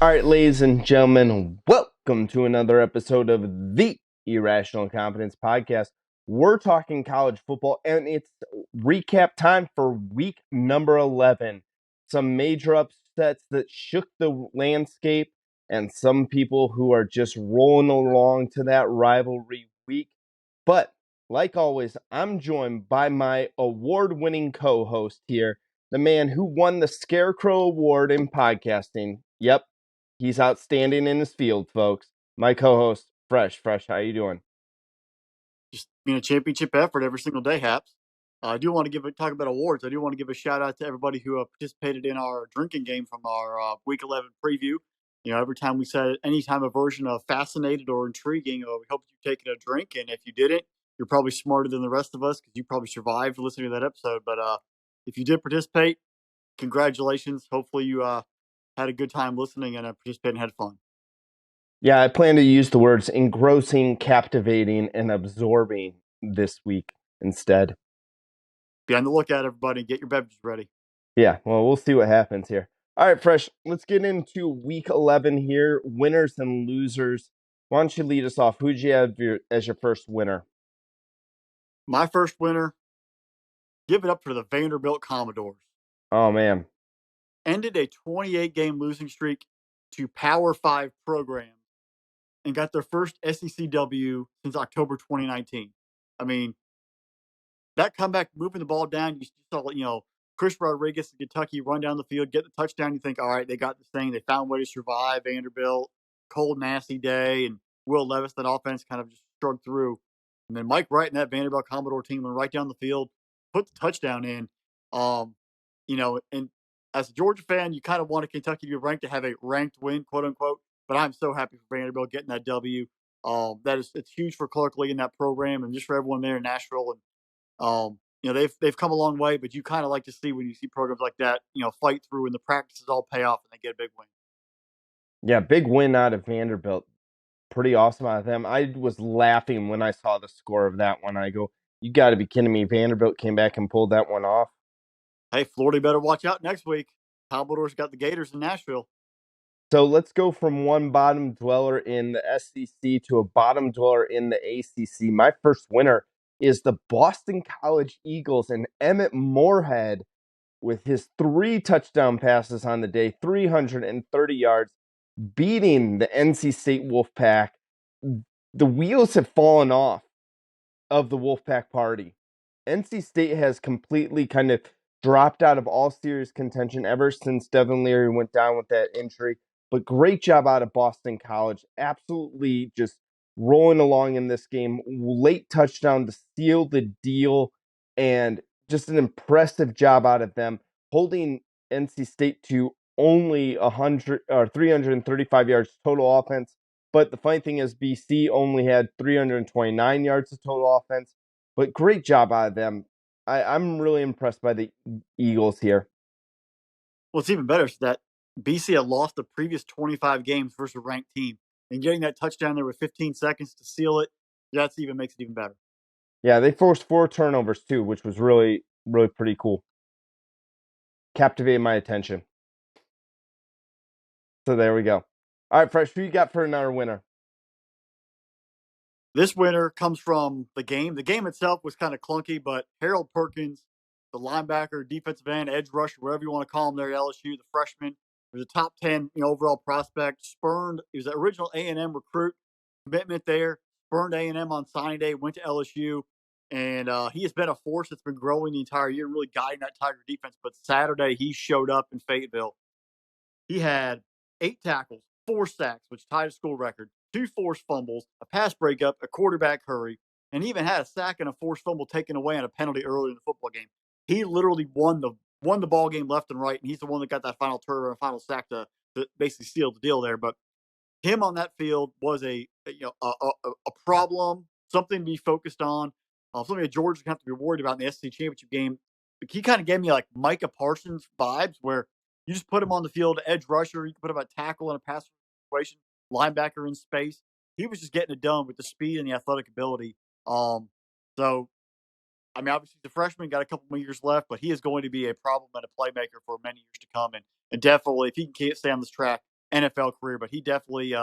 All right, ladies and gentlemen, welcome to another episode of the Irrational Confidence Podcast. We're talking college football, and it's recap time for week number 11. Some major upsets that shook the landscape, and some people who are just rolling along to that rivalry week. But, like always, I'm joined by my award-winning co-host here, the man who won the Scarecrow Award in podcasting. Yep. He's outstanding in his field, folks. My co-host, Fresh. How you doing? Just being a championship effort every single day, Haps. I do want to talk about awards. I do want to give a shout out to everybody who participated in our drinking game from our Week 11 preview. You know, every time we said any time a version of fascinated or intriguing, we hope you've taken a drink. And if you didn't, you're probably smarter than the rest of us because you probably survived listening to that episode. But if you did participate, congratulations. Hopefully you had a good time listening and participated and had fun. Yeah, I plan to use the words engrossing, captivating, and absorbing this week instead. Be on the lookout, everybody. Get your beverages ready. Yeah, well, we'll see what happens here. All right, Fresh, let's get into week 11 here. Winners and losers. Why don't you lead us off? Who'd you have as your first winner? My first winner, give it up for the Vanderbilt Commodores. Oh, man. Ended a 28-game losing streak to Power 5 programs and got their first SEC W since October 2019. I mean, that comeback, moving the ball down, you saw, Chris Rodriguez in Kentucky run down the field, get the touchdown. You think, all right, they got this thing. They found a way to survive Vanderbilt. Cold, nasty day. And Will Levis, that offense kind of just shrugged through. And then Mike Wright and that Vanderbilt Commodore team went right down the field, put the touchdown in. And as a Georgia fan, you kind of want Kentucky to be ranked to have a ranked win, quote unquote. But I'm so happy for Vanderbilt getting that W. It's huge for Clark Lee in that program and just for everyone there in Nashville. And they've come a long way, but you kind of like to see when you see programs like that, fight through and the practices all pay off and they get a big win. Yeah, big win out of Vanderbilt. Pretty awesome out of them. I was laughing when I saw the score of that one. I go, you got to be kidding me. Vanderbilt came back and pulled that one off. Hey, Florida better watch out next week. Commodores got the Gators in Nashville. So let's go from one bottom dweller in the SEC to a bottom dweller in the ACC. My first winner is the Boston College Eagles and Emmett Morehead with his 3 touchdown passes on the day, 330 yards, beating the NC State Wolfpack. The wheels have fallen off of the Wolfpack party. NC State has completely kind of dropped out of all serious contention ever since Devin Leary went down with that injury. But great job out of Boston College. Absolutely just rolling along in this game. Late touchdown to seal the deal. And just an impressive job out of them, holding NC State to only 335 yards total offense. But the funny thing is, BC only had 329 yards of total offense. But great job out of them. I'm really impressed by the Eagles here. Well, it's even better that BC had lost the previous 25 games versus a ranked team. And getting that touchdown there with 15 seconds to seal it, makes it even better. Yeah, they forced 4 turnovers too, which was really, really pretty cool. Captivated my attention. So there we go. All right, Fresh, who you got for another winner? This winner comes from the game. The game itself was kind of clunky, but Harold Perkins, the linebacker, defensive end, edge rusher, whatever you want to call him there at LSU, the freshman, was a top 10 overall prospect. He was an original A&M recruit, commitment there. Spurned A&M on signing day, went to LSU, and he has been a force that's been growing the entire year, really guiding that Tiger defense. But Saturday, he showed up in Fayetteville. He had 8 tackles, 4 sacks, which tied a school record, 2 forced fumbles, a pass breakup, a quarterback hurry, and even had a sack and a forced fumble taken away on a penalty early in the football game. He literally won the ball game left and right, and he's the one that got that final turnover and final sack to basically seal the deal there. But him on that field was a problem, something to be focused on, something that Georgia have to be worried about in the SEC championship game. He kind of gave me like Micah Parsons vibes, where you just put him on the field, edge rusher. You can put him at tackle in a pass situation, linebacker in space. He was just getting it done with the speed and the athletic ability. So, I mean, obviously he's a freshman, got a couple more years left, but he is going to be a problem and a playmaker for many years to come. And definitely, if he can stay on this track, NFL career, but he definitely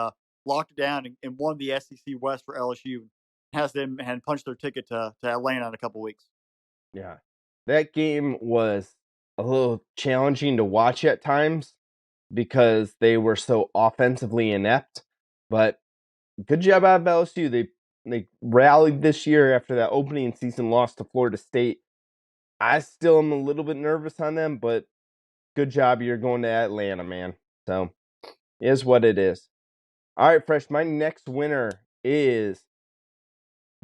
locked it down and won the SEC West for LSU. Has them and punched their ticket to Atlanta in a couple weeks. Yeah. That game was a little challenging to watch at times because they were so offensively inept. But good job out of LSU. They rallied this year after that opening season loss to Florida State. I still am a little bit nervous on them, but good job. You're going to Atlanta, man. So is what it is. All right, Fresh. My next winner is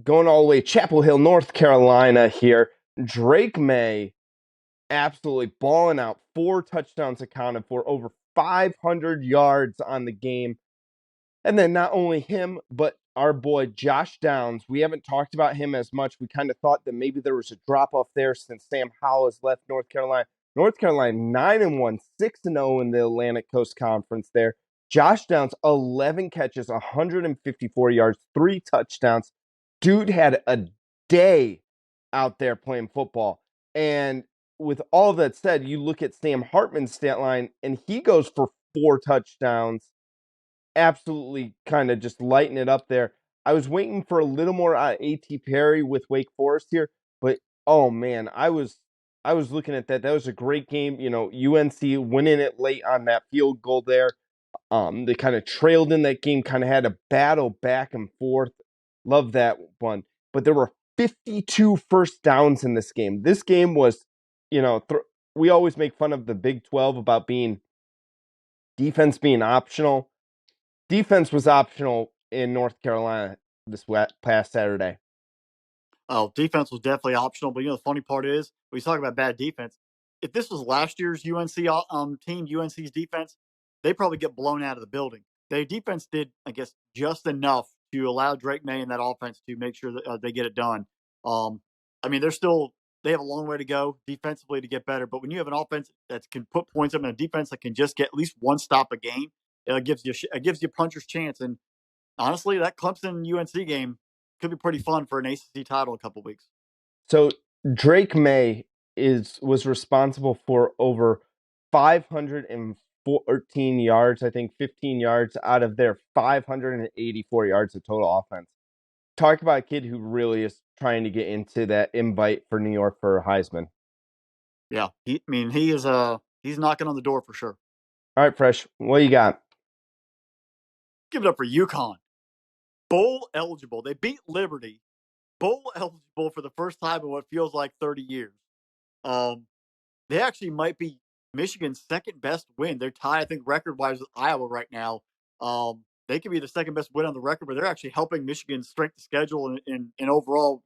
going all the way Chapel Hill, North Carolina here. Drake May absolutely balling out. 4 touchdowns accounted for, over 500 yards on the game. And then not only him, but our boy Josh Downs. We haven't talked about him as much. We kind of thought that maybe there was a drop off there since Sam Howell has left North Carolina. North Carolina 9-1, 6-0 in the Atlantic Coast Conference there. Josh Downs, 11 catches, 154 yards, 3 touchdowns. Dude had a day out there playing football. And with all that said, you look at Sam Hartman's stat line, and he goes for 4 touchdowns. Absolutely kind of just lighting it up there. I was waiting for a little more A.T. Perry with Wake Forest here, but oh man, I was looking at that. That was a great game. You know, UNC winning it late on that field goal there. They kind of trailed in that game, kind of had a battle back and forth. Love that one. But there were 52 first downs in this game. This game was, you know, we always make fun of the Big 12 about being defense being optional. Defense was optional in North Carolina this past Saturday. Oh, defense was definitely optional, but the funny part is when you talk about bad defense. If this was last year's UNC team, UNC's defense, they probably get blown out of the building. Their defense did, I guess, just enough to allow Drake May and that offense to make sure that they get it done. Um, I mean, they have a long way to go defensively to get better. But when you have an offense that can put points up and a defense that can just get at least one stop a game, it gives you a puncher's chance. And honestly, that Clemson UNC game could be pretty fun for an ACC title in a couple weeks. So Drake May was responsible for over 514 yards, I think 15 yards out of their 584 yards of total offense. Talk about a kid who really is trying to get into that invite for New York for Heisman. Yeah, he's knocking on the door for sure. All right, Fresh, what you got? Give it up for UConn. Bowl eligible. They beat Liberty. Bowl eligible for the first time in what feels like 30 years. Um, they actually might be Michigan's second best win. They're tied, I think, record wise with Iowa right now. They could be the second best win on the record, but they're actually helping Michigan's strength of schedule and overall,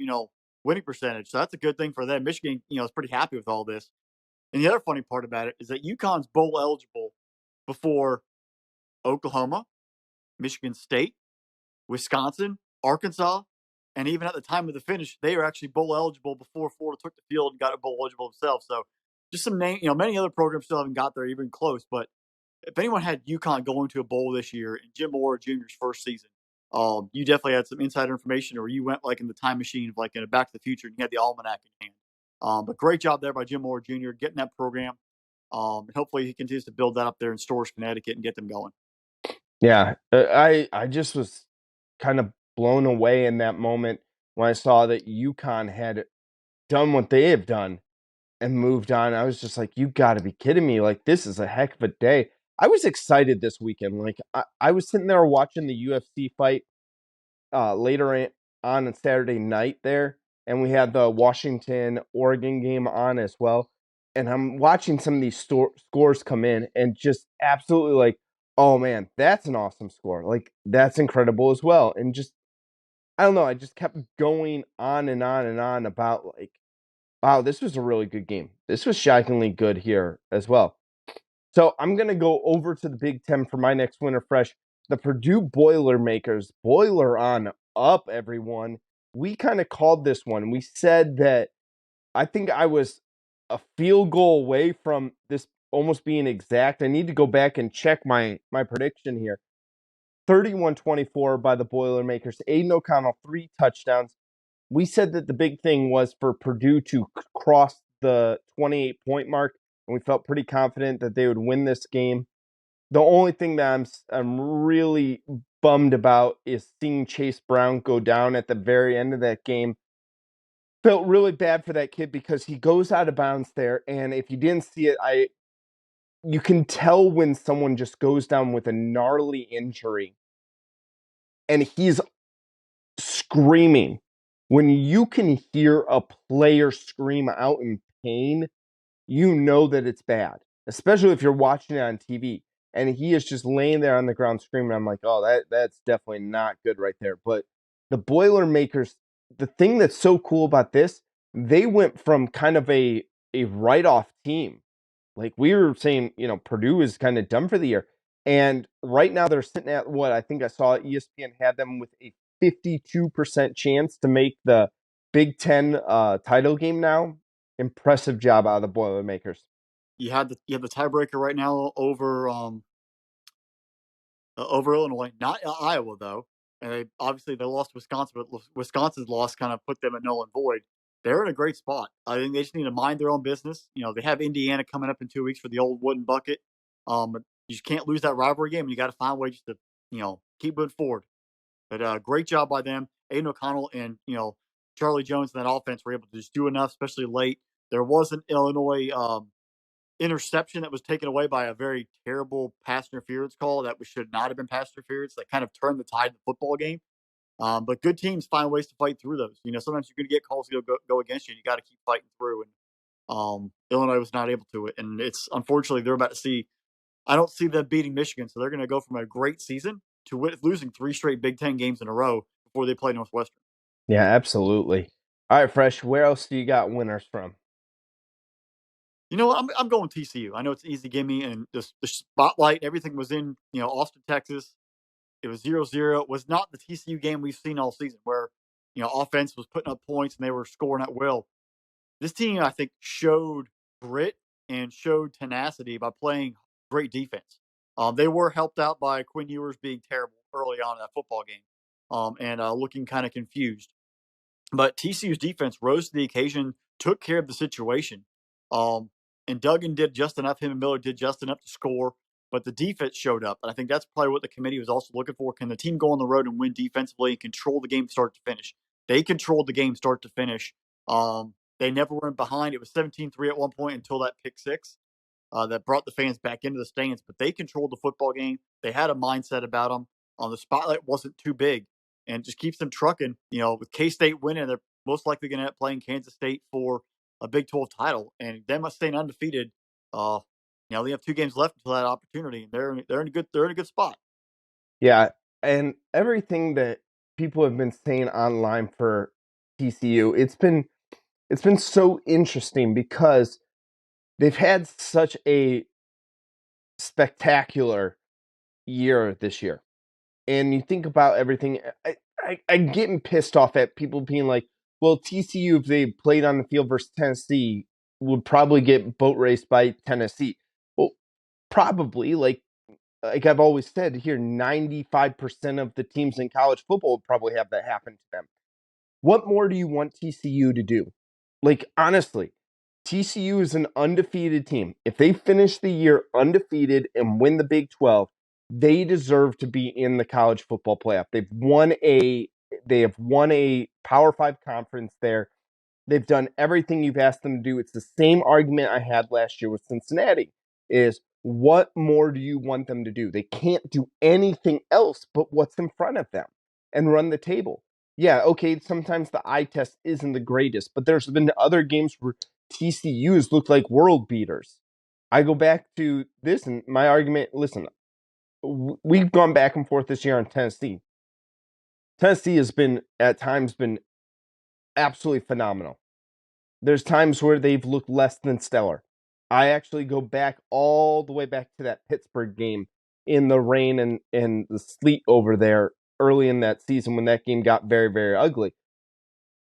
winning percentage. So that's a good thing for them. Michigan, is pretty happy with all this. And the other funny part about it is that UConn's bowl eligible before Oklahoma, Michigan State, Wisconsin, Arkansas, and even at the time of the finish, they are actually bowl eligible before Florida took the field and got a bowl eligible themselves. So just some name, many other programs still haven't got there even close. But if anyone had UConn going to a bowl this year in Jim Mora Jr.'s first season, you definitely had some insider information, or you went like in the time machine of like in a Back to the Future and you had the almanac in hand. But great job there by Jim Mora Jr. getting that program. And hopefully he continues to build that up there in Storrs, Connecticut, and get them going. Yeah, I just was kind of blown away in that moment when I saw that UConn had done what they have done and moved on. I was just like, you got to be kidding me. Like, this is a heck of a day. I was excited this weekend. Like, I was sitting there watching the UFC fight on Saturday night there, and we had the Washington Oregon game on as well. And I'm watching some of these scores come in, and just absolutely like, oh man, that's an awesome score. Like, that's incredible as well. And just, I don't know, I just kept going on and on and on about like, wow, this was a really good game. This was shockingly good here as well. So I'm going to go over to the Big Ten for my next winner fresh. The Purdue Boilermakers. Boiler on up, everyone. We kind of called this one. We said that I think I was a field goal away from this almost being exact. I need to go back and check my prediction here. 31-24 by the Boilermakers. Aiden O'Connell, 3 touchdowns. We said that the big thing was for Purdue to cross the 28-point mark, and we felt pretty confident that they would win this game. The only thing that I'm really bummed about is seeing Chase Brown go down at the very end of that game. Felt really bad for that kid because he goes out of bounds there, and if you didn't see it, you can tell when someone just goes down with a gnarly injury and he's screaming. When you can hear a player scream out in pain, you know that it's bad, especially if you're watching it on TV. And he is just laying there on the ground screaming. I'm like, oh, that's definitely not good right there. But the Boilermakers, the thing that's so cool about this, they went from kind of a write-off team. Like we were saying, Purdue is kind of done for the year. And right now they're sitting at what I think I saw ESPN had them with a 52% chance to make the Big Ten title game now. Impressive job out of the Boilermakers. You have the tiebreaker right now over Illinois, not Iowa though. And they lost to Wisconsin, but Wisconsin's loss kind of put them at null and void. They're in a great spot. I think they just need to mind their own business. They have Indiana coming up in 2 weeks for the old wooden bucket. You just can't lose that rivalry game. You got to find ways to keep moving forward. But great job by them. Aiden O'Connell and Charlie Jones and that offense were able to just do enough, especially late. There was an Illinois interception that was taken away by a very terrible pass interference call that should not have been pass interference. That kind of turned the tide of the football game. But good teams find ways to fight through those. Sometimes you're going to get calls that go against you. You got to keep fighting through. And Illinois was not able to. And it's unfortunately they're about to see. I don't see them beating Michigan, so they're going to go from a great season to losing 3 straight Big Ten games in a row before they play Northwestern. Yeah, absolutely. All right, Fresh, where else do you got winners from? I'm going TCU. I know it's easy to give me, and the spotlight, everything was in Austin, Texas. It was 0-0. It was not the TCU game we've seen all season, where offense was putting up points and they were scoring at will. This team, I think, showed grit and showed tenacity by playing great defense. They were helped out by Quinn Ewers being terrible early on in that football game, and looking kind of confused. But TCU's defense rose to the occasion, took care of the situation. Um, and Duggan did just enough. Him and Miller did just enough to score, but the defense showed up. And I think that's probably what the committee was also looking for. Can the team go on the road and win defensively and control the game start to finish? They controlled the game start to finish. They never went behind. It was 17-3 at one point until that pick six that brought the fans back into the stands. But they controlled the football game. They had a mindset about them. The spotlight wasn't too big and just keeps them trucking. With K-State winning, they're most likely going to end up playing Kansas State for a Big 12 title, and them staying undefeated. They have 2 games left until that opportunity, and they're in a good spot. Yeah, and everything that people have been saying online for TCU, it's been so interesting because they've had such a spectacular year this year. And you think about everything, I'm getting pissed off at people being like, well, TCU, if they played on the field versus Tennessee, would probably get boat raced by Tennessee. Well, probably, like I've always said here, 95% of the teams in college football would probably have that happen to them. What more do you want TCU to do? Like, honestly, TCU is an undefeated team. If they finish the year undefeated and win the Big 12, they deserve to be in the college football playoff. They have won a Power 5 conference there. They've done everything you've asked them to do. It's the same argument I had last year with Cincinnati is what more do you want them to do? They can't do anything else but what's in front of them and run the table. Yeah, okay, sometimes the eye test isn't the greatest, but there's been other games where TCU's looked like world beaters. I go back to this and my argument, listen, we've gone back and forth this year on Tennessee. Tennessee has been, at times, been absolutely phenomenal. There's times where they've looked less than stellar. I actually go back all the way back to that Pittsburgh game in the rain and the sleet over there early in that season when that game got very, very ugly.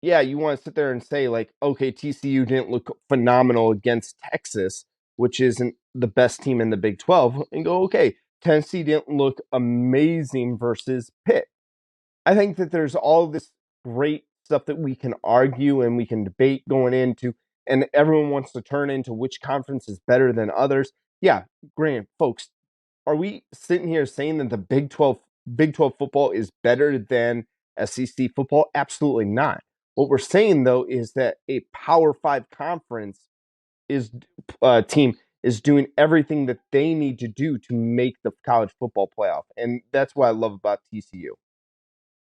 Yeah, you want to sit there and say, like, okay, TCU didn't look phenomenal against Texas, which isn't the best team in the Big 12, and go, okay, Tennessee didn't look amazing versus Pitt. I think that there's all this great stuff that we can argue and we can debate going into, and everyone wants to turn into which conference is better than others. Yeah, granted, folks, are we sitting here saying that the Big 12 football is better than SEC football? Absolutely not. What we're saying though is that a Power Five conference is team is doing everything that they need to do to make the college football playoff, and that's what I love about TCU.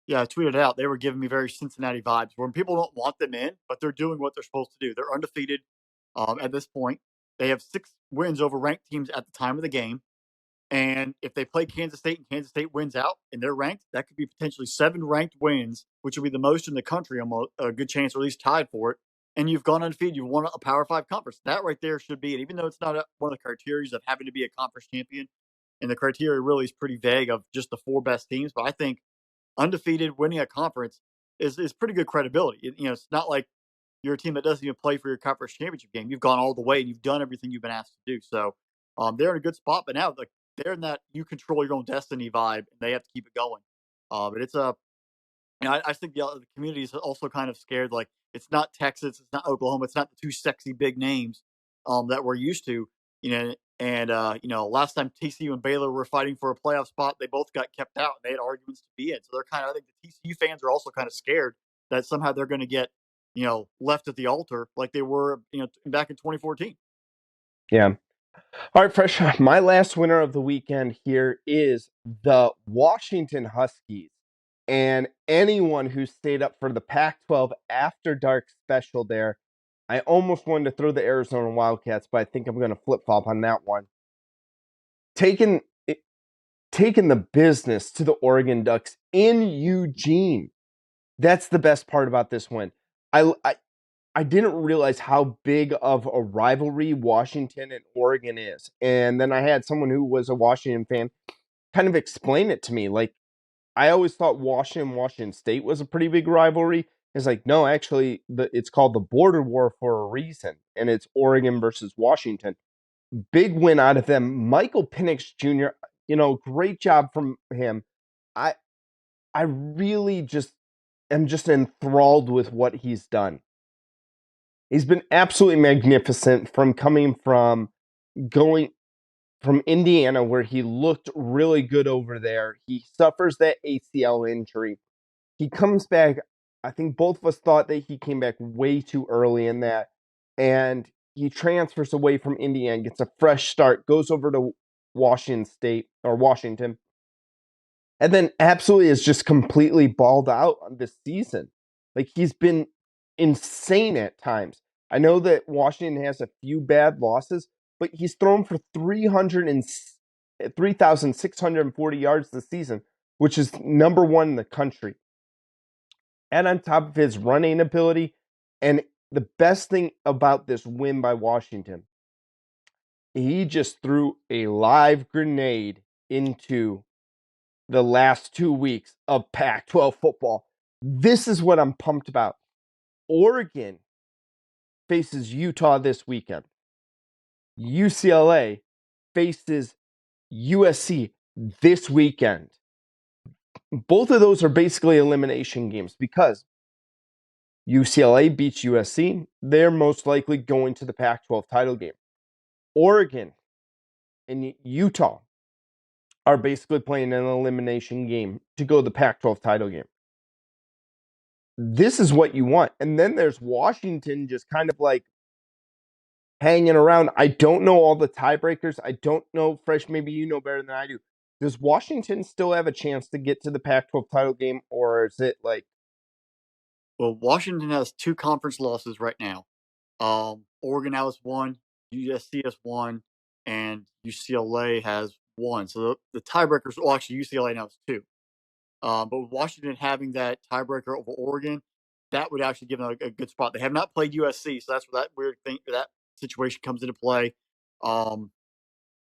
Yeah, I tweeted out they were giving me very Cincinnati vibes, where people don't want them in, but they're doing what they're supposed to do. They're undefeated at this point. They have 6 wins over ranked teams at the time of the game. And if they play Kansas State and Kansas State wins out and they're ranked, that could be potentially 7 ranked wins, which would be the most in the country, almost a good chance, or at least tied for it. And you've gone undefeated. You've won a Power Five conference. That right there should be it. Even though it's not one of the criteria of having to be a conference champion, and the criteria really is pretty vague of just the 4 best teams. But I think undefeated, winning a conference is pretty good credibility. It's not like you're a team that doesn't even play for your conference championship game. You've gone all the way and you've done everything you've been asked to do. So they're in a good spot. But now, like, they're in that you control your own destiny vibe, and they have to keep it going. But it's a I think the community is also kind of scared. Like, it's not Texas, it's not Oklahoma, it's not the two sexy big names that we're used to. Last time TCU and Baylor were fighting for a playoff spot, they both got kept out. They had arguments to be in, so they're kind of. I think the TCU fans are also kind of scared that somehow they're going to get left at the altar like they were back in 2014. Yeah. All right, Fresh. My last winner of the weekend here is the Washington Huskies. And anyone who stayed up for the Pac 12 After Dark special there, I almost wanted to throw the Arizona Wildcats, but I think I'm going to flip flop on that one. Taking the business to the Oregon Ducks in Eugene. That's the best part about this win. I didn't realize how big of a rivalry Washington and Oregon is. And then I had someone who was a Washington fan kind of explain it to me. Like, I always thought Washington State was a pretty big rivalry. It's like, no, actually, it's called the border war for a reason. And it's Oregon versus Washington. Big win out of them. Michael Penix Jr., great job from him. I I really just am just enthralled with what he's done. He's been absolutely magnificent from going from Indiana, where he looked really good over there. He suffers that ACL injury. He comes back. I think both of us thought that he came back way too early in that. And he transfers away from Indiana, gets a fresh start, goes over to Washington, and then absolutely is just completely balled out on this season. Like, he's been insane at times. I know that Washington has a few bad losses, but he's thrown for 3,640 yards this season, which is number one in the country. And on top of his running ability, and the best thing about this win by Washington, he just threw a live grenade into the last 2 weeks of Pac 12 football. This is what I'm pumped about. Oregon faces Utah this weekend. UCLA faces USC this weekend. Both of those are basically elimination games because UCLA beats USC. They're most likely going to the Pac 12 title game. Oregon and Utah are basically playing an elimination game to go to the Pac 12 title game. This is what you want. And then there's Washington just kind of like hanging around. I don't know all the tiebreakers. I don't know, Fresh, maybe you know better than I do. Does Washington still have a chance to get to the Pac 12 title game, or is it like. Well, Washington has 2 conference losses right now. Oregon now has 1, USC has 1, and UCLA has 1. So the tiebreakers, well, actually, UCLA now has 2. But with Washington having that tiebreaker over Oregon, that would actually give them a good spot. They have not played USC, so that's where that weird thing, that situation comes into play.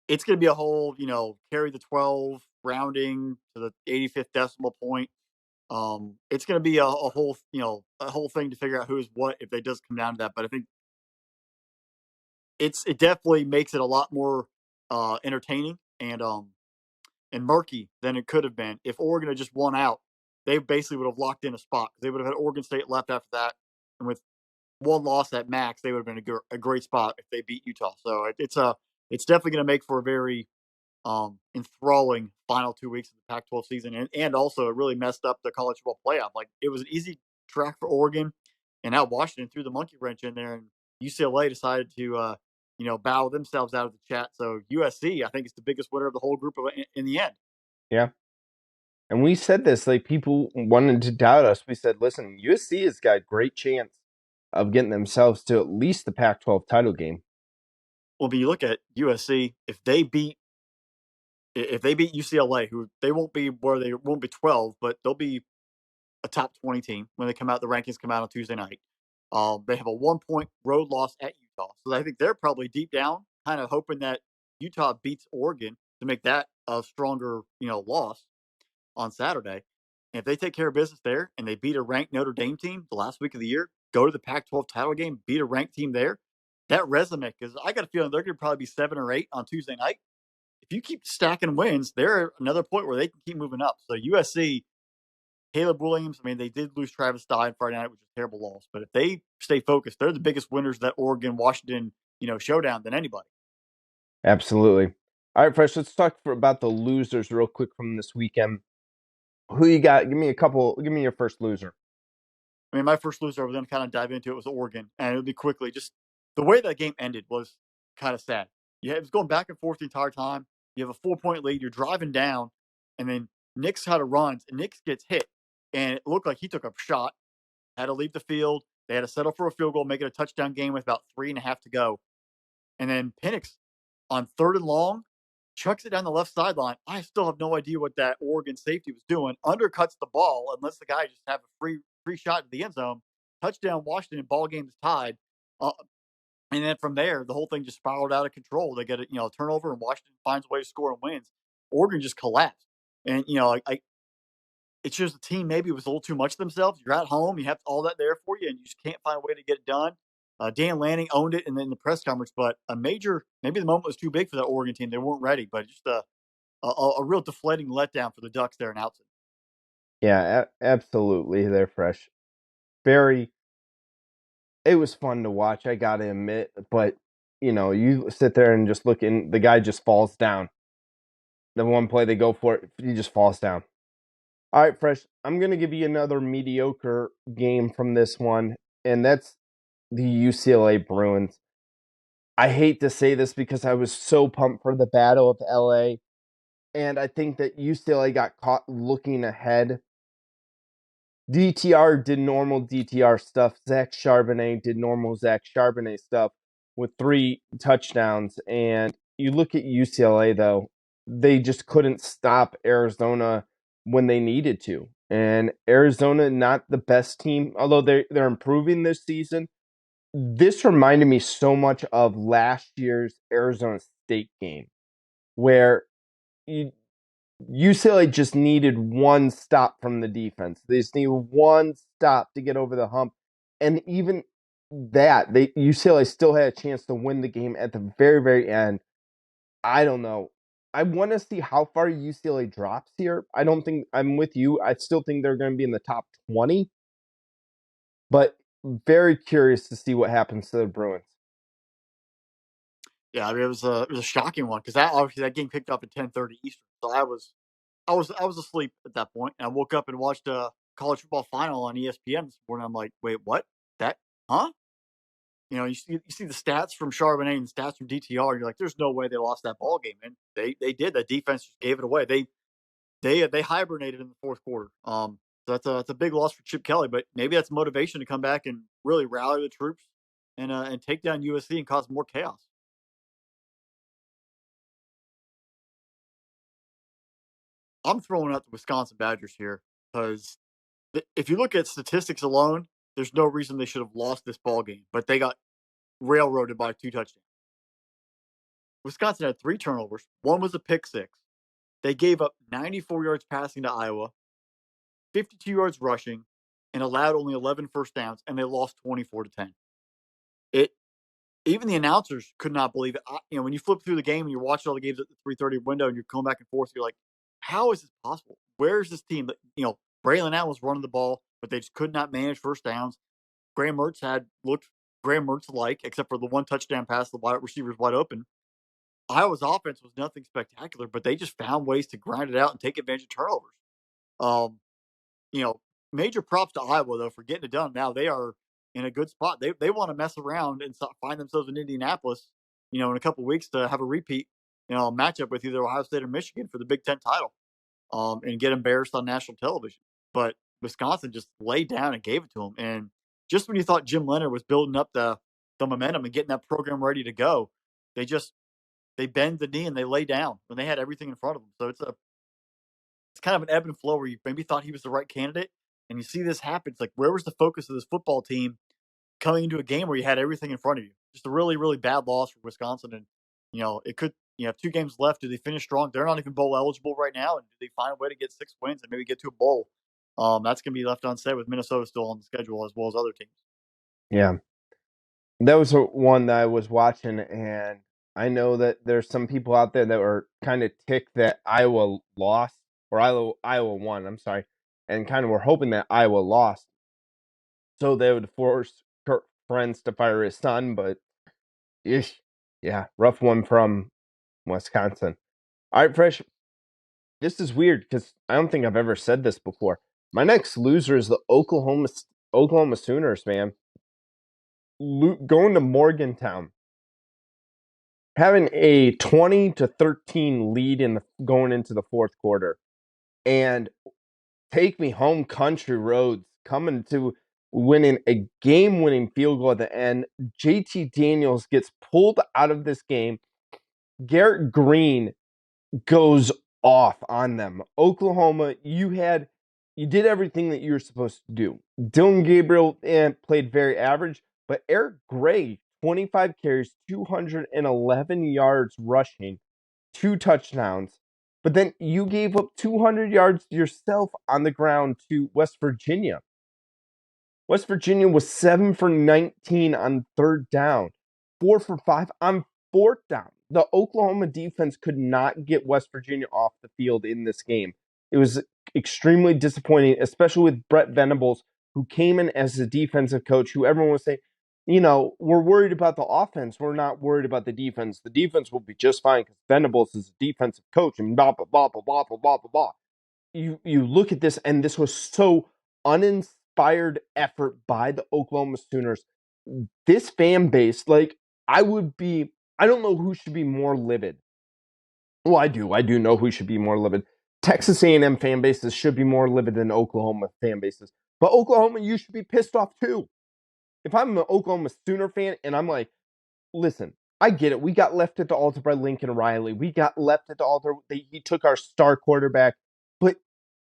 It's going to be a whole, carry the 12, rounding to the 85th decimal point. It's going to be a whole, a whole thing to figure out who is what if they does come down to that. But I think it definitely makes it a lot more entertaining and murky than it could have been if Oregon had just won out. They basically would have locked in a spot. They would have had Oregon State left after that, and with 1 loss at max, they would have been a great spot if they beat Utah. So it's definitely going to make for a very enthralling final 2 weeks of the Pac-12 season, and also it really messed up the college football playoff. Like it was an easy track for Oregon, and now Washington threw the monkey wrench in there, and UCLA decided to bow themselves out of the chat. So USC, I think, is the biggest winner of the whole group in the end. Yeah. And we said this, like people wanted to doubt us. We said, listen, USC has got a great chance of getting themselves to at least the Pac-12 title game. Well, but you look at USC, if they beat UCLA, who they won't be where they won't be 12, but they'll be a top 20 team when they come out. The rankings come out on Tuesday night. They have a 1 point road loss at Utah, so I think they're probably deep down kind of hoping that Utah beats Oregon to make that a stronger loss on Saturday. And if they take care of business there and they beat a ranked Notre Dame team the last week of the year, go to the Pac-12 title game, beat a ranked team there, that resume, because I got a feeling they're going to probably be 7 or 8 on Tuesday night. If you keep stacking wins, they're another point where they can keep moving up. So USC, Caleb Williams, I mean, they did lose Travis Dye on Friday night, which is a terrible loss. But if they stay focused, they're the biggest winners of that Oregon Washington, showdown than anybody. Absolutely. All right, Fresh, let's talk about the losers real quick from this weekend. Who you got? Give me your first loser. I mean, my first loser, I was going to kind of dive into it, was Oregon. And it would be quickly. Just the way that game ended was kind of sad. Yeah, it was going back and forth the entire time. You have a 4 point lead. You're driving down. And then Nix had a run. And Nix gets hit. And it looked like he took a shot, had to leave the field. They had to settle for a field goal, make it a touchdown game with about 3.5 to go. And then Penix on 3rd and long chucks it down the left sideline. I still have no idea what that Oregon safety was doing. Undercuts the ball unless the guy just have a free shot to the end zone. Touchdown Washington. Ball game is tied. And then from there, the whole thing just spiraled out of control. They get a turnover, and Washington finds a way to score and wins. Oregon just collapsed. And it shows the team maybe was a little too much of themselves. You're at home, you have all that there for you, and you just can't find a way to get it done. Dan Lanning owned it, and then the press conference, but maybe the moment was too big for that Oregon team. They weren't ready, but just a real deflating letdown for the Ducks there in Outson. Yeah, absolutely. They're Fresh. It was fun to watch, I got to admit, but you sit there and just look, and the guy just falls down. The one play they go for it, he just falls down. All right, Fresh, I'm going to give you another mediocre game from this one, and that's the UCLA Bruins. I hate to say this because I was so pumped for the Battle of LA, and I think that UCLA got caught looking ahead. DTR did normal DTR stuff. Zach Charbonnet did normal Zach Charbonnet stuff with 3 touchdowns. And you look at UCLA, though, they just couldn't stop Arizona when they needed to. And Arizona, not the best team, although they're improving this season. This reminded me so much of last year's Arizona State game, where UCLA just needed one stop from the defense. They just needed one stop to get over the hump. And even that, UCLA still had a chance to win the game at the very, very end. I don't know. I want to see how far UCLA drops here. I don't think I'm with you. I still think they're going to be in the top 20. But very curious to see what happens to the Bruins. Yeah, I mean, it was a shocking one because obviously that game picked up at 10:30 Eastern. So I was asleep at that point, and I woke up and watched a college football final on ESPN this morning. I'm like, wait, what? That? Huh? You see the stats from Charbonnet and stats from DTR. And you're like, there's no way they lost that ball game, and they did. That defense just gave it away. They hibernated in the fourth quarter. So that's a big loss for Chip Kelly, but maybe that's motivation to come back and really rally the troops and take down USC and cause more chaos. I'm throwing out the Wisconsin Badgers here because if you look at statistics alone, there's no reason they should have lost this ball game, but they got railroaded by 2 touchdowns. Wisconsin had 3 turnovers. One was a pick six. They gave up 94 yards passing to Iowa, 52 yards rushing, and allowed only 11 first downs, and they lost 24-10. It Even the announcers could not believe it. When you flip through the game and you're watching all the games at the 3:30 window and you're going back and forth, you're like, how is this possible? Where is this team? Braylon Allen was running the ball, but they just could not manage first downs. Graham Mertz looked Graham Mertz like, except for the one touchdown pass, the wide receivers wide open. Iowa's offense was nothing spectacular, but they just found ways to grind it out and take advantage of turnovers. Um, you know, major props to Iowa though for getting it done. Now they are in a good spot. They want to mess around and find themselves in Indianapolis, in a couple of weeks to have a repeat, matchup with either Ohio State or Michigan for the Big Ten title, and get embarrassed on national television. But Wisconsin just laid down and gave it to them. And just when you thought Jim Leonard was building up the momentum and getting that program ready to go, they just they bend the knee and they lay down when they had everything in front of them. So it's kind of an ebb and flow where you maybe thought he was the right candidate, and you see this happen. It's like, where was the focus of this football team coming into a game where you had everything in front of you? Just a really, really bad loss for Wisconsin. And, it could, have 2 games left. Do they finish strong? They're not even bowl eligible right now. And do they find a way to get 6 wins and maybe get to a bowl? That's going to be left unsaid with Minnesota still on the schedule as well as other teams. Yeah. That was one that I was watching, and I know that there's some people out there that were kind of ticked that Iowa lost, or Iowa won, I'm sorry, and kind of were hoping that Iowa lost so they would force Kurt Friends to fire his son, but ish, yeah, rough one from Wisconsin. All right, Fresh, this is weird because I don't think I've ever said this before. My next loser is the Oklahoma Sooners, man. Going to Morgantown, having a 20-13 lead going into the fourth quarter, and take me home country roads, coming to winning a game-winning field goal at the end. JT Daniels gets pulled out of this game. Garrett Green goes off on them. Oklahoma, you did everything that you were supposed to do. Dylan Gabriel played very average, but Eric Gray, 25 carries, 211 yards rushing, 2 touchdowns. But then you gave up 200 yards yourself on the ground to West Virginia. West Virginia was 7 for 19 on third down, 4 for 5 on fourth down. The Oklahoma defense could not get West Virginia off the field in this game. It was extremely disappointing, especially with Brett Venables, who came in as a defensive coach, who everyone was saying, we're worried about the offense. We're not worried about the defense. The defense will be just fine because Venables is a defensive coach and blah, blah, blah, blah, blah, blah, blah, blah, blah. You look at this, and this was so uninspired effort by the Oklahoma Sooners. This fan base, I don't know who should be more livid. Well, I do know who should be more livid. Texas A&M fan bases should be more livid than Oklahoma fan bases. But Oklahoma, you should be pissed off too. If I'm an Oklahoma Sooner fan and I'm like, listen, I get it. We got left at the altar by Lincoln Riley. We got left at the altar. He took our star quarterback. But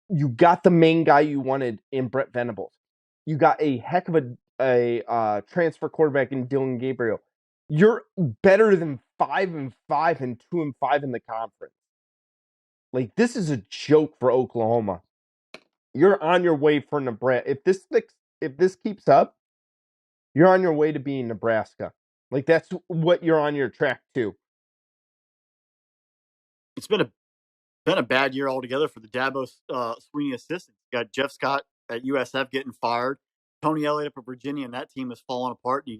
you got the main guy you wanted in Brett Venables. You got a heck of a transfer quarterback in Dylan Gabriel. You're better than 5-5 and 2-5 in the conference. Like, this is a joke for Oklahoma. You're on your way for Nebraska. If this keeps up, you're on your way to being Nebraska. Like, that's what you're on your track to. It's been a bad year altogether for the Dabo Sweeney assistants. You got Jeff Scott at USF getting fired. Tony Elliott up at Virginia, and that team has fallen apart. You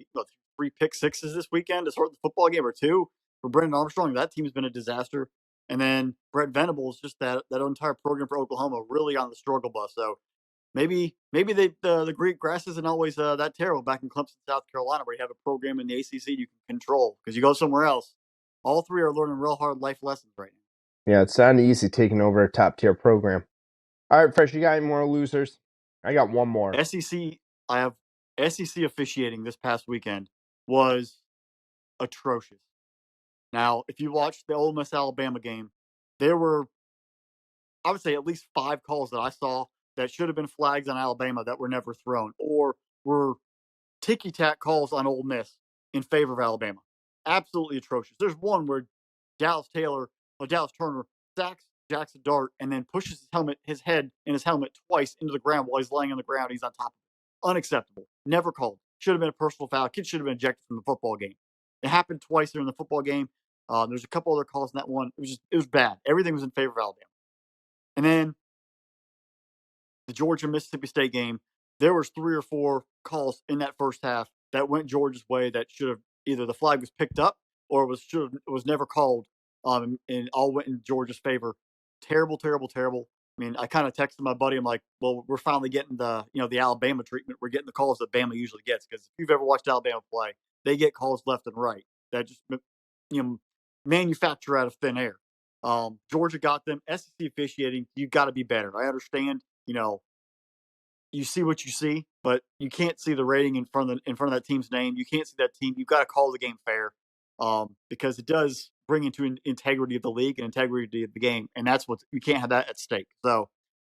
3 pick sixes this weekend to start the football game, or 2 for Brendan Armstrong. That team's been a disaster. And then Brett Venables, just that entire program for Oklahoma, really on the struggle bus. So maybe the Greek grass isn't always that terrible back in Clemson, South Carolina, where you have a program in the ACC you can control. Because you go somewhere else, all 3 are learning real hard life lessons right now. Yeah, it's not easy taking over a top tier program. All right, Fresh, you got any more losers? I got one more. SEC, I have SEC officiating this past weekend was atrocious. Now, if you watched the Ole Miss Alabama game, there were, I would say, at least 5 calls that I saw that should have been flags on Alabama that were never thrown, or were ticky-tack calls on Ole Miss in favor of Alabama. Absolutely atrocious. There's one where Dallas Turner sacks Jackson Dart and then pushes his head and his helmet twice into the ground while he's laying on the ground. He's on top of it. Unacceptable. Never called. Should have been a personal foul. Kid should have been ejected from the football game. It happened twice during the football game. There's a couple other calls in that one. It was bad. Everything was in favor of Alabama. And then the Georgia-Mississippi State game, there was 3 or 4 calls in that first half that went Georgia's way that should have either the flag was picked up or was never called and all went in Georgia's favor. Terrible, terrible, terrible. I mean, I kind of texted my buddy. I'm like, "Well, we're finally getting the Alabama treatment. We're getting the calls that Bama usually gets because if you've ever watched Alabama play, they get calls left and right that just manufacture out of thin air. Georgia got them. SEC officiating, you got to be better. I understand. You see what you see, but you can't see the rating in front of that team's name. You can't see that team. You've got to call the game fair, because it does bring into integrity of the league and integrity of the game, and that's what you can't have that at stake. So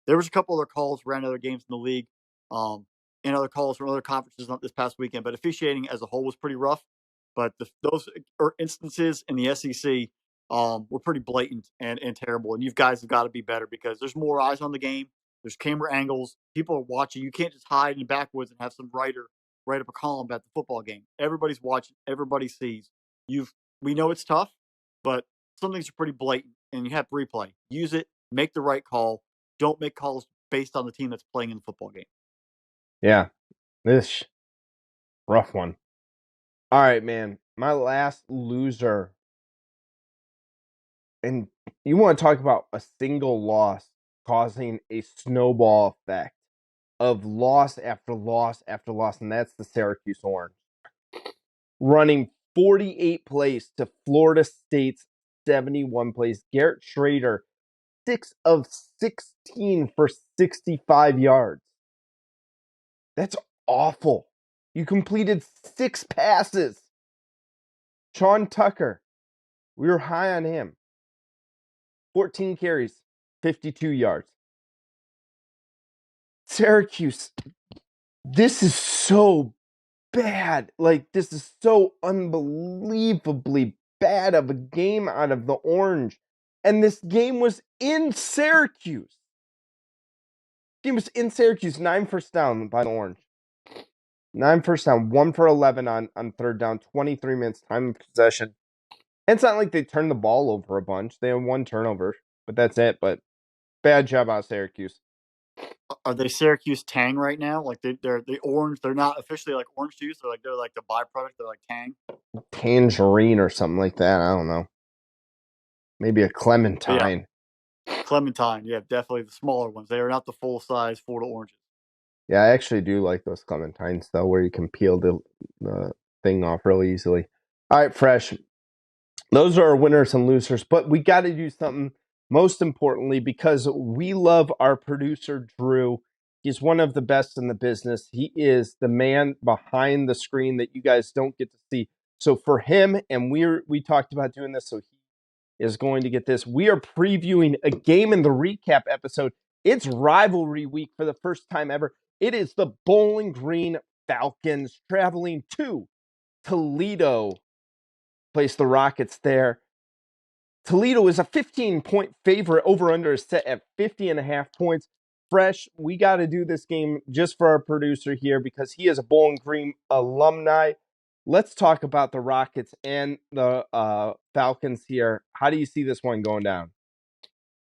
there was a couple other calls around other games in the league, and other calls from other conferences not this past weekend, but officiating as a whole was pretty rough. But those instances in the SEC were pretty blatant and terrible, and you guys have got to be better because there's more eyes on the game. There's camera angles. People are watching. You can't just hide in the backwoods and have some writer write up a column about the football game. Everybody's watching. Everybody sees. We know it's tough, but some things are pretty blatant, and you have replay. Use it. Make the right call. Don't make calls based on the team that's playing in the football game. Yeah, this rough one. All right, man. My last loser. And you want to talk about a single loss causing a snowball effect of loss after loss after loss, and that's the Syracuse Orange. Running 48 plays to Florida State's 71 plays. Garrett Schrader, 6 of 16 for 65 yards. That's awful. You completed 6 passes. Sean Tucker, we were high on him. 14 carries, 52 yards. Syracuse, this is so bad. Like, this is so unbelievably bad of a game out of the Orange. And this game was in Syracuse. Game was in Syracuse. 9 first down by the Orange. 9 first down. 1 for 11 on third down. 23 minutes time of possession. And it's not like they turned the ball over a bunch. They had 1 turnover, but that's it. But bad job out of Syracuse. Are they Syracuse Tang right now? Like they're the orange. They're not officially like orange juice. They're like the byproduct. They're like Tang. Tangerine or something like that. I don't know. Maybe a But clementine. yeah, Clementine. Yeah, definitely the smaller ones. They are not the full size Florida oranges. Yeah, I actually do like those clementines though, where you can peel the thing off really easily. All right, Fresh. Those are our winners and losers, but we got to do something most importantly because we love our producer, Drew. He's one of the best in the business. He is the man behind the screen that you guys don't get to see. So for him, and we talked about doing this, so he is going to get this. We are previewing a game in the recap episode. It's rivalry week for the first time ever. It is the Bowling Green Falcons traveling to Toledo. Place the Rockets there. Toledo is a 15-point favorite. Over-under is set at 50.5 points. Fresh, we got to do this game just for our producer here because he is a Bowling Green alumni. Let's talk about the Rockets and the Falcons here. How do you see this one going down?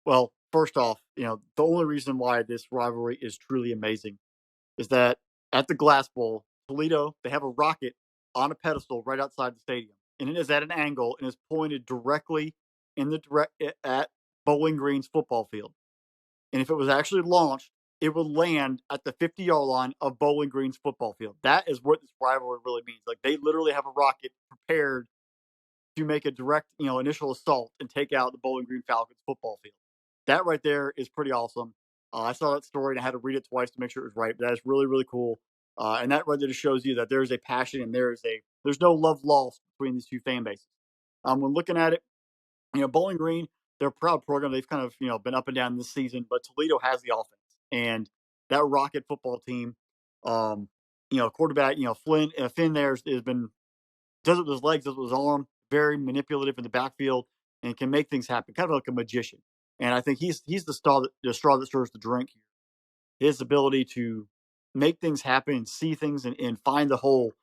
Well, first off, the only reason why this rivalry is truly amazing is that at the Glass Bowl, Toledo, they have a rocket on a pedestal right outside the stadium, and it is at an angle and is pointed directly at Bowling Green's football field. And if it was actually launched, it would land at the 50-yard line of Bowling Green's football field. That is what this rivalry really means. Like they literally have a rocket prepared to make a direct, initial assault and take out the Bowling Green Falcons football field. That right there is pretty awesome. I saw that story and I had to read it twice to make sure it was right. But that is really, really cool. And that right there just shows you that there is a passion and there's no love lost between these two fan bases. When looking at it, Bowling Green, they're a proud program. They've kind of, been up and down this season, but Toledo has the offense. And that Rocket football team, quarterback, Finn there has been, does it with his legs, does it with his arm, very manipulative in the backfield, and can make things happen, kind of like a magician. And I think he's the straw that stirs the drink here. His ability to make things happen and see things and find the hole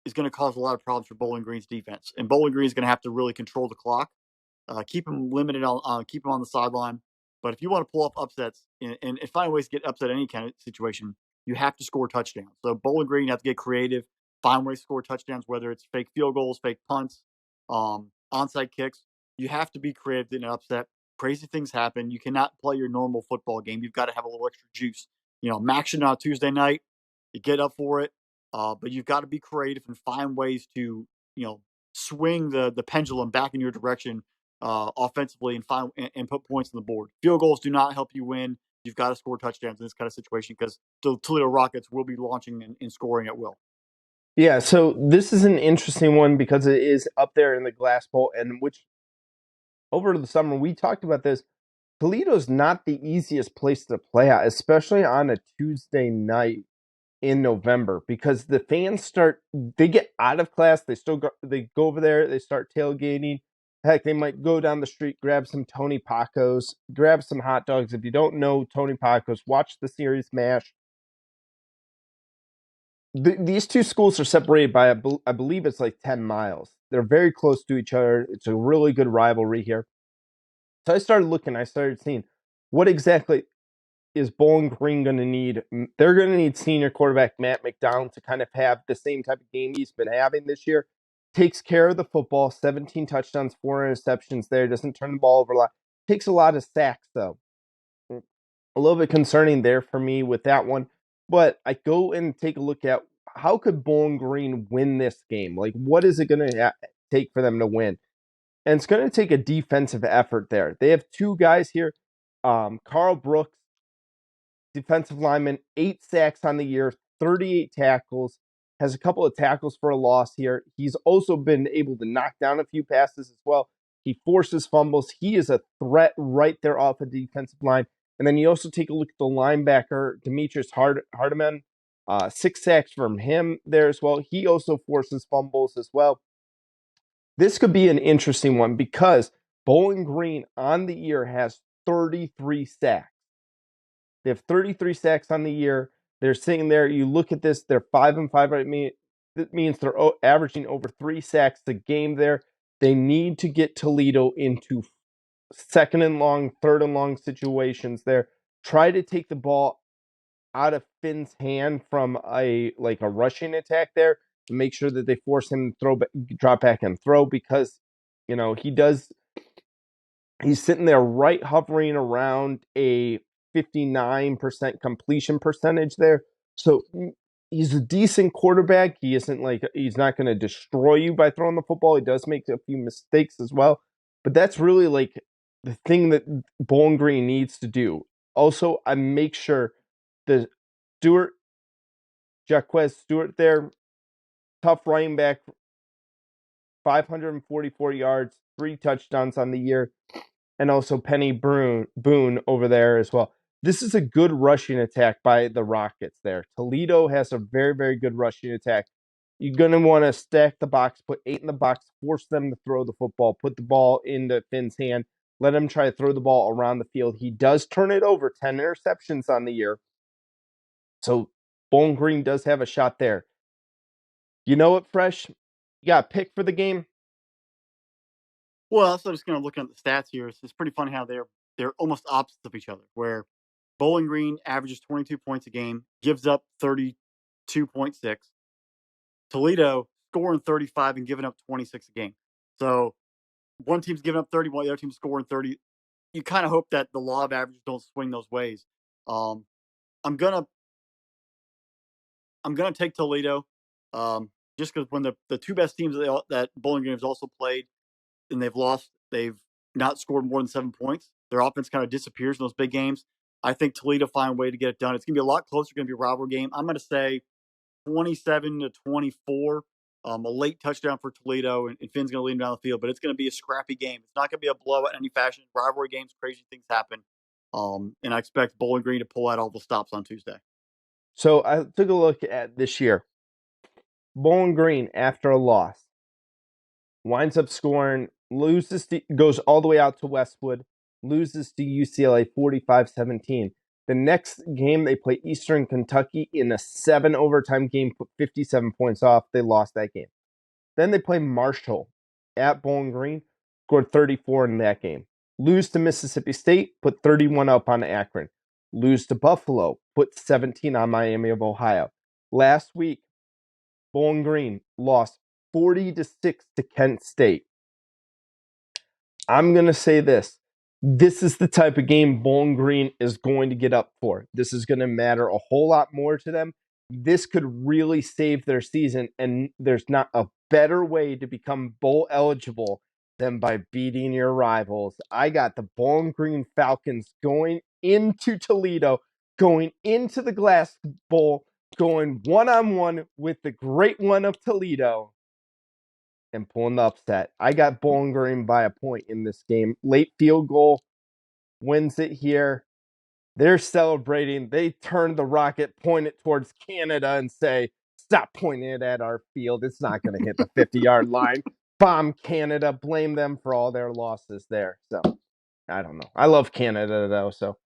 is going to cause a lot of problems for Bowling Green's defense. And Bowling Green is going to have to really control the clock, keep him limited keep him on the sideline. But if you want to pull off upsets and find ways to get upset any kind of situation, you have to score touchdowns. So Bowling Green, you have to get creative, find ways to score touchdowns, whether it's fake field goals, fake punts, onside kicks. You have to be creative in an upset. Crazy things happen. You cannot play your normal football game. You've got to have a little extra juice. Action on Tuesday night, you get up for it, but you've got to be creative and find ways to swing the pendulum back in your direction offensively and put points on the board. Field goals do not help you win. You've got to score touchdowns in this kind of situation because the Toledo Rockets will be launching and scoring at will. Yeah, so this is an interesting one because it is up there in the Glass Bowl, and which over the summer we talked about this. Toledo's not the easiest place to play at, especially on a Tuesday night in November, because the fans they get out of class, they go over there, they start tailgating. Heck, they might go down the street, grab some Tony Pacos, grab some hot dogs. If you don't know Tony Pacos, watch the series MASH. These two schools are separated by, I believe it's like 10 miles. They're very close to each other. It's a really good rivalry here. So I started seeing what exactly is Bowling Green going to need. They're going to need senior quarterback Matt McDonald to kind of have the same type of game he's been having this year. Takes care of the football, 17 touchdowns, 4 interceptions there, doesn't turn the ball over a lot. Takes a lot of sacks, though. A little bit concerning there for me with that one. But I go and take a look at how could Bowling Green win this game? Like, what is it going to take for them to win? And it's going to take a defensive effort there. They have two guys here. Carl Brooks, defensive lineman, 8 sacks on the year, 38 tackles, has a couple of tackles for a loss here. He's also been able to knock down a few passes as well. He forces fumbles. He is a threat right there off the defensive line. And then you also take a look at the linebacker, Demetrius Hardiman. 6 sacks from him there as well. He also forces fumbles as well. This could be an interesting one because Bowling Green on the year has 33 sacks. They have 33 sacks on the year. They're sitting there. You look at this, they're 5-5. Right? That means they're averaging over 3 sacks a game there. They need to get Toledo into second and long, third and long situations there. Try to take the ball out of Finn's hand from a rushing attack there to make sure that they force him to drop back and throw, because he's sitting there right hovering around a 59% completion percentage there. So he's a decent quarterback. He's not going to destroy you by throwing the football. He does make a few mistakes as well. But that's really the thing that Bowling Green needs to do. Also, I make sure the Jaquez Stewart there, tough running back, 544 yards, 3 touchdowns on the year, and also Penny Boone over there as well. This is a good rushing attack by the Rockets there. Toledo has a very, very good rushing attack. You're going to want to stack the box, put 8 in the box, force them to throw the football, put the ball into Finn's hand, let him try to throw the ball around the field. He does turn it over, 10 interceptions on the year. So Bowling Green does have a shot there. You know what, Fresh? You got a pick for the game? Well, so just kind of looking at the stats here, it's pretty funny how they're almost opposites of each other. Where Bowling Green averages 22 points a game, gives up 32.6. Toledo scoring 35 and giving up 26 a game. So one team's giving up 31, the other team's scoring 30. You kind of hope that the law of averages don't swing those ways. I'm gonna take Toledo, just because when the two best teams that Bowling Green has also played and they've lost, they've not scored more than 7 points. Their offense kind of disappears in those big games. I think Toledo find a way to get it done. It's going to be a lot closer. It's going to be a rivalry game. I'm going to say 27-24. A late touchdown for Toledo, and Finn's going to lead them down the field. But it's going to be a scrappy game. It's not going to be a blowout in any fashion. Rivalry games, crazy things happen. And I expect Bowling Green to pull out all the stops on Tuesday. So I took a look at this year. Bowling Green, after a loss, winds up goes all the way out to Westwood, loses to UCLA 45-17. The next game, they play Eastern Kentucky in a 7 overtime game, put 57 points off. They lost that game. Then they play Marshall at Bowling Green, scored 34 in that game. Lose to Mississippi State, put 31 up on Akron. Lose to Buffalo, put 17 on Miami of Ohio. Last week, Bowling Green lost 40-6 to Kent State. I'm going to say this. This is the type of game Bowling Green is going to get up for. This is going to matter a whole lot more to them. This could really save their season, and there's not a better way to become bowl eligible than by beating your rivals. I got the Bowling Green Falcons going into Toledo, going into the Glass Bowl, going one-on-one with the great one of Toledo, and pulling the upset. I got Bowling Green by a point in this game. Late field goal wins it here. They're celebrating. They turn the rocket, point it towards Canada, and say, "Stop pointing it at our field. It's not going to hit the 50-yard line." Bomb Canada. Blame them for all their losses there. So, I don't know. I love Canada, though. So,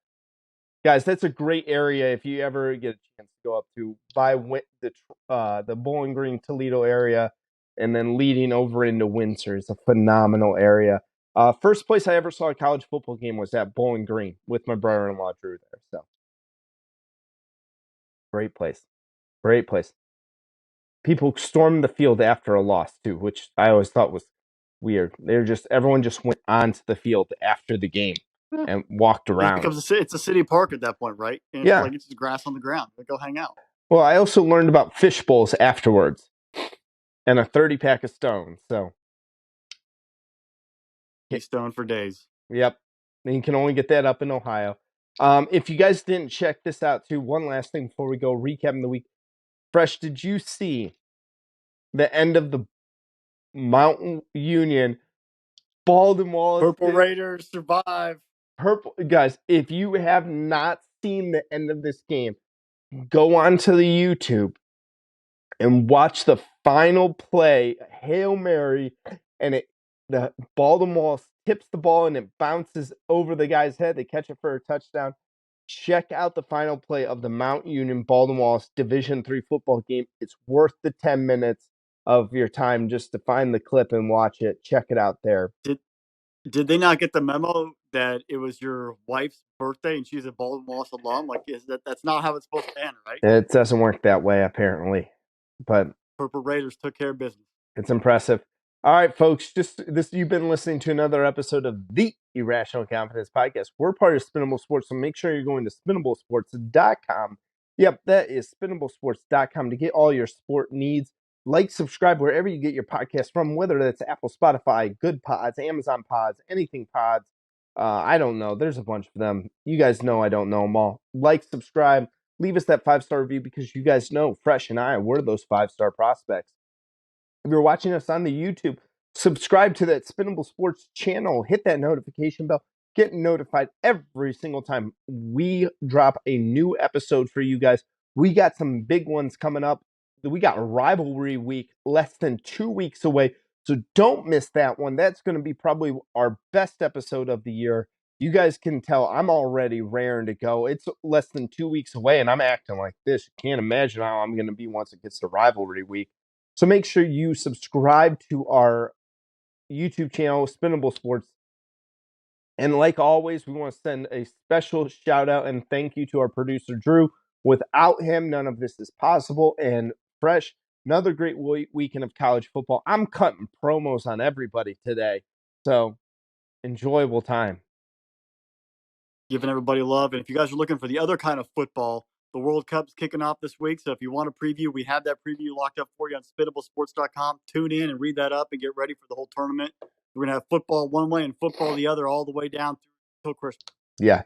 guys, that's a great area if you ever get a chance to go up to by the Bowling Green Toledo area, and then leading over into Windsor is a phenomenal area. First place I ever saw a college football game was at Bowling Green with my brother-in-law Drew there. So great place, great place. People stormed the field after a loss too, which I always thought was weird. Everyone just went onto the field after the game and walked around. It's a city park at that point, right? And Yeah. it's just grass on the ground. They go hang out. Well, I also learned about fish bowls afterwards and a 30-pack of Stone. So, be stoned for days. Yep. And you can only get that up in Ohio. If you guys didn't check this out too, one last thing before we go recapping the week. Fresh, did you see the end of the Mount Union Baltimore Purple Raiders survive. Guys, if you have not seen the end of this game, go onto the YouTube and watch the final play, Hail Mary, and the Baltimore tips the ball and it bounces over the guy's head. They catch it for a touchdown. Check out the final play of the Mount Union Baltimore Division III football game. It's worth the 10 minutes of your time just to find the clip and watch it. Check it out there. Did they not get the memo that it was your wife's birthday and she's a Baltimore alum? Like, that's not how it's supposed to end, right? It doesn't work that way, apparently. But Purple Raiders took care of business. It's impressive. All right, folks, you've been listening to another episode of the Irrational Confidence Podcast. We're part of Spinnable Sports, so make sure you're going to spinnablesports.com. Yep, that is spinnablesports.com to get all your sport needs. Like, subscribe wherever you get your podcast from, whether that's Apple, Spotify, Good Pods, Amazon Pods, anything Pods. I don't know. There's a bunch of them. You guys know I don't know them all. Like, subscribe, leave us that 5-star review because you guys know Fresh and I, we're those 5-star prospects. If you're watching us on the YouTube, subscribe to that Spinnable Sports channel. Hit that notification bell. Get notified every single time we drop a new episode for you guys. We got some big ones coming up. We got Rivalry Week less than 2 weeks away. So don't miss that one. That's going to be probably our best episode of the year. You guys can tell I'm already raring to go. It's less than 2 weeks away, and I'm acting like this. You can't imagine how I'm going to be once it gets to Rivalry Week. So make sure you subscribe to our YouTube channel, Spinnable Sports. And like always, we want to send a special shout out and thank you to our producer, Drew. Without him, none of this is possible. And Fresh, another great weekend of college football. I'm cutting promos on everybody today. So enjoyable time. Giving everybody love. And if you guys are looking for the other kind of football, the World Cup's kicking off this week. So if you want a preview, we have that preview locked up for you on spinnablesports.com. Tune in and read that up and get ready for the whole tournament. We're going to have football one way and football the other all the way down till Christmas. Yeah.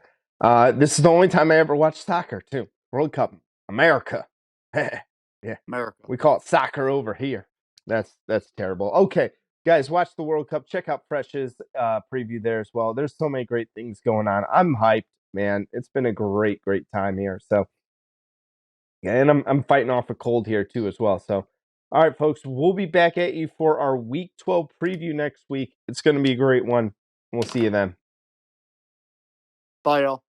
This is the only time I ever watched soccer, too. World Cup. America. Yeah. America. We call it soccer over here. That's terrible. Okay, guys, watch the World Cup. Check out Fresh's preview there as well. There's so many great things going on. I'm hyped, man. It's been a great time here. So, yeah, and I'm fighting off a cold here too as well. So, all right, folks, we'll be back at you for our Week 12 preview next week. It's going to be a great one. We'll see you then. Bye, y'all.